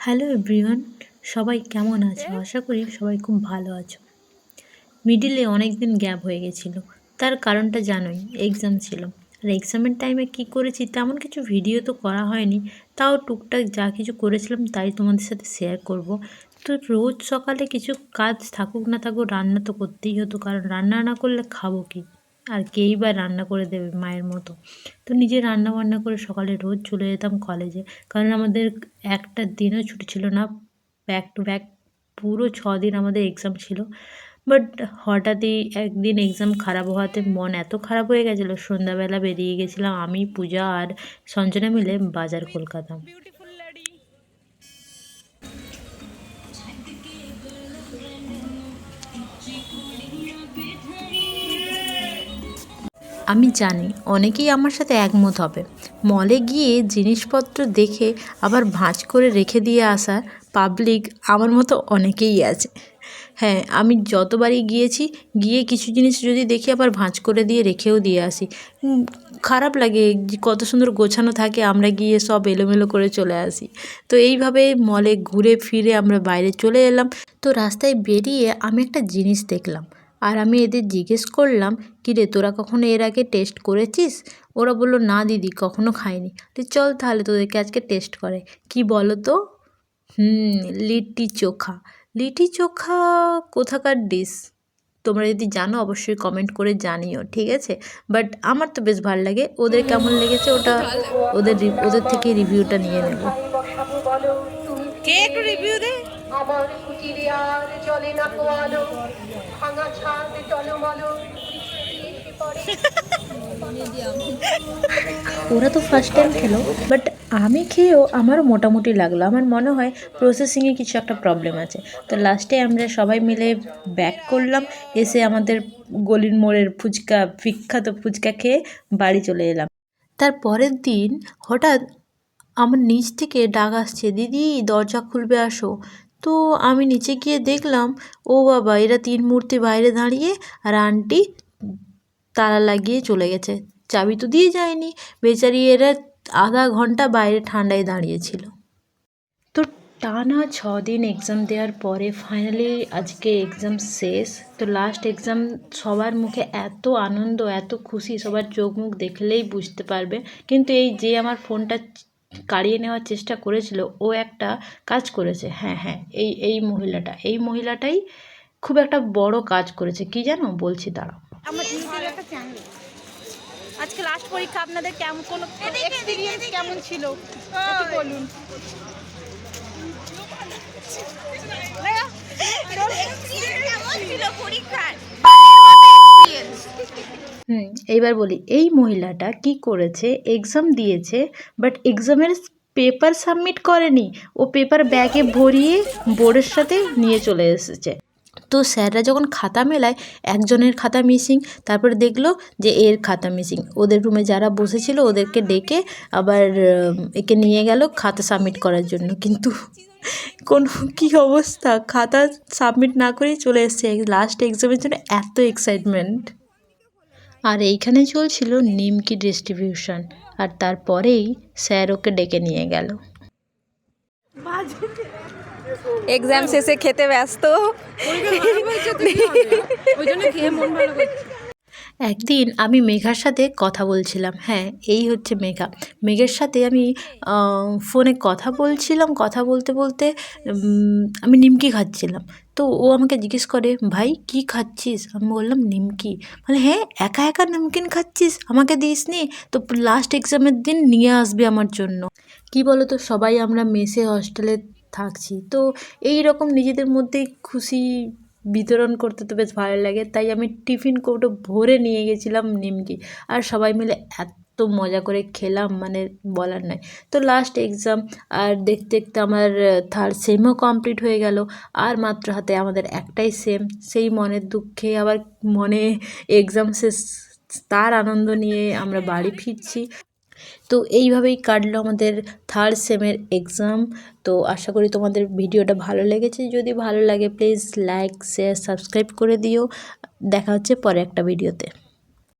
Hello everyone, সবাই কেমন আছো? আশা করি সবাই খুব ভালো আছো। মিডিলে অনেক দিন গ্যাপ হয়ে গেছিলো, তার কারণটা জানোই, এক্সাম ছিল। আর এক্সামের টাইমে কী করেছি তেমন কিছু ভিডিও তো করা হয়নি, তাও টুকটাক যা কিছু করেছিলাম তাই তোমাদের সাথে শেয়ার করব। তো রোজ সকালে কিছু কাজ থাকুক না থাকুক রান্না তো করতেই হতো, কারণ রান্না না করলে খাবো কি, আর কেই বা রান্না করে দেবে মায়ের মতো। তো নিজে রান্না বান্না করে সকালে রোজ চলে যেতাম কলেজে, কারণ আমাদের একটা দিনও ছুটি ছিল না, ব্যাক টু ব্যাক পুরো 6 দিন আমাদের এক্সাম ছিল। বাট হঠাৎই একদিন এক্সাম খারাপ হওয়াতে মন এত খারাপ হয়ে গেছিলো, সন্ধ্যাবেলা বেরিয়ে গেছিলাম আমি, পূজা আর সঞ্জনা মিলে বাজার কলকাতা। আমি জানি অনেকেই আমার সাথে একমত হবে, মলে গিয়ে জিনিসপত্র দেখে আবার ভাঁজ করে রেখে দিয়ে আসা পাবলিক আমার মতো অনেকেই আছে। হ্যাঁ, আমি যতবারই গিয়েছি, গিয়ে কিছু জিনিস যদি দেখি আবার ভাঁজ করে দিয়ে রেখেও দিয়ে আসি। খারাপ লাগে, কত সুন্দর গোছানো থাকে, আমরা গিয়ে সব এলোমেলো করে চলে আসি। তো এইভাবে মলে ঘুরে ফিরে আমরা বাইরে চলে এলাম। তো রাস্তায় বেরিয়ে আমি একটা জিনিস দেখলাম, আর আমি এদের জিজ্ঞেস করলাম, কিরে তোরা কখনো এর আগে টেস্ট করেছিস? ওরা বললো না দিদি, কখনো খাইনি। তো চল তাহলে তোদেরকে আজকে টেস্ট করে। কি বলো তো? লিট্টি চোখা। লিট্টি চোখা কোথাকার ডিশ? তোমরা যদি জানো অবশ্যই কমেন্ট করে জানিও, ঠিক আছে? বাট আমার তো বেশ ভালো লাগে, ওদের কেমন লেগেছে ওটা ওদের থেকে রিভিউটা নিয়ে নেব। কে একটু রিভিউ দে। আমার কুটিরে আর চলে না কোয়ালো, ভাঙা ছাদ টলমলো, ওরা তো ফার্স্ট টাইম খেলো, বাট আমি খেয়েও আমারও মোটামুটি লাগলো। আমার মনে হয় প্রসেসিংয়ে কিছু একটা প্রবলেম আছে। তো লাস্টে আমরা সবাই মিলে ব্যাক করলাম, এসে আমাদের গলির মোড়ের ফুচকা, বিখ্যাত ফুচকা খেয়ে বাড়ি চলে এলাম। তার পরের দিন হঠাৎ আমার নিচ থেকে ডাক আসছে, দিদি দরজা খুলবে আসো। তো আমি নিচে গিয়ে দেখলাম, ও বাবা, এরা 3 মূর্তি বাইরে দাঁড়িয়ে, আর আন্টি তালা লাগিয়ে চলে গেছে, চাবি তো দিয়ে যায়নি। বেচারি এরা আধা ঘন্টা বাইরে ঠান্ডায় দাঁড়িয়েছিল। তো টানা 6 দিন এক্সাম দেওয়ার পরে ফাইনালি আজকে এক্সাম শেষ। তো লাস্ট এক্সাম, সবার মুখে এত আনন্দ, এত খুশি, সবার চোখ মুখ দেখলেই বুঝতে পারবে। কিন্তু এই যে আমার ফোনটা কাড়িয়ে নেওয়ার চেষ্টা করেছিল, ও একটা কাজ করেছে। হ্যাঁ, এই মহিলাটাই খুব একটা বড় কাজ করেছে। কি জানো, বলছি দাঁড়াও। আমার ইউটিউবে একটা চ্যানেল। আজকে লাস্ট পরীক্ষা, আপনাদের কেমন কোন এক্সপেরিয়েন্স কেমন ছিল একটু বলুন। এইবার বলি, এই মহিলাটা কি করেছে, এক্সাম দিয়েছে, বাট এক্সামের পেপার সাবমিট করেনি। ও পেপার ব্যাগে ভরিয়ে বোর্ডের সাথে নিয়ে চলে এসেছে। তো স্যাররা যখন খাতা মেলায়, একজনের খাতা মিসিং, তারপরে দেখলো যে এর খাতা মিসিং। ওদের রুমে যারা বসেছিল ওদেরকে ডেকে আবার একে নিয়ে গেল খাতা সাবমিট করার জন্য। কিন্তু কোনো কী অবস্থা, খাতা সাবমিট না করেই চলে এসছে। লাস্ট এক্সামের জন্য এত এক্সাইটমেন্ট। আর এইখানে চলছিল নিমকি ডিস্ট্রিবিউশন, আর তারপরেই স্যার ওকে ডেকে নিয়ে গেল। এক্সাম শেষে খেতে ব্যস্ত। একদিন আমি মেঘার সাথে কথা বলছিলাম। হ্যাঁ, এই হচ্ছে মেঘা। মেঘের সাথে আমি ফোনে কথা বলছিলাম। কথা বলতে বলতে আমি নিমকি খাচ্ছিলাম। তো ও আমাকে জিজ্ঞেস করে, ভাই কী খাচ্ছিস? আমি বললাম নিমকি। বলে, হ্যাঁ, একা একা নিমকিন খাচ্ছিস, আমাকে দিসনি? তো লাস্ট এক্সামের দিন নিয়ে আসবি আমার জন্য। কি বলো তো, সবাই আমরা মেসে হস্টেলে থাকছি, তো এই রকম নিজেদের মধ্যেই খুশি বিতরণ করতে তো বেশ ভালো লাগে। তাই আমি টিফিন কৌটো ভরে নিয়ে গেছিলাম নিমকি, আর সবাই মিলে এত মজা করে খেলাম, মানে বলার নয়। তো লাস্ট এক্সাম, আর দেখতে দেখতে আমার থার্ড সেমও কমপ্লিট হয়ে গেল। আর মাত্র হাতে আমাদের একটাই সেম। সেই মনের দুঃখে আবার মনে এক্সাম শেষ, তার আনন্দ নিয়ে আমরা বাড়ি ফিরছি। তো এইভাবেই কাটলো আমাদের থার্ড সেমের এক্সাম। তো আশা করি তোমাদের ভিডিওটা ভালো লেগেছে। যদি ভালো লাগে প্লিজ লাইক, শেয়ার, সাবস্ক্রাইব করে দিও। দেখা হচ্ছে পরে একটা ভিডিওতে।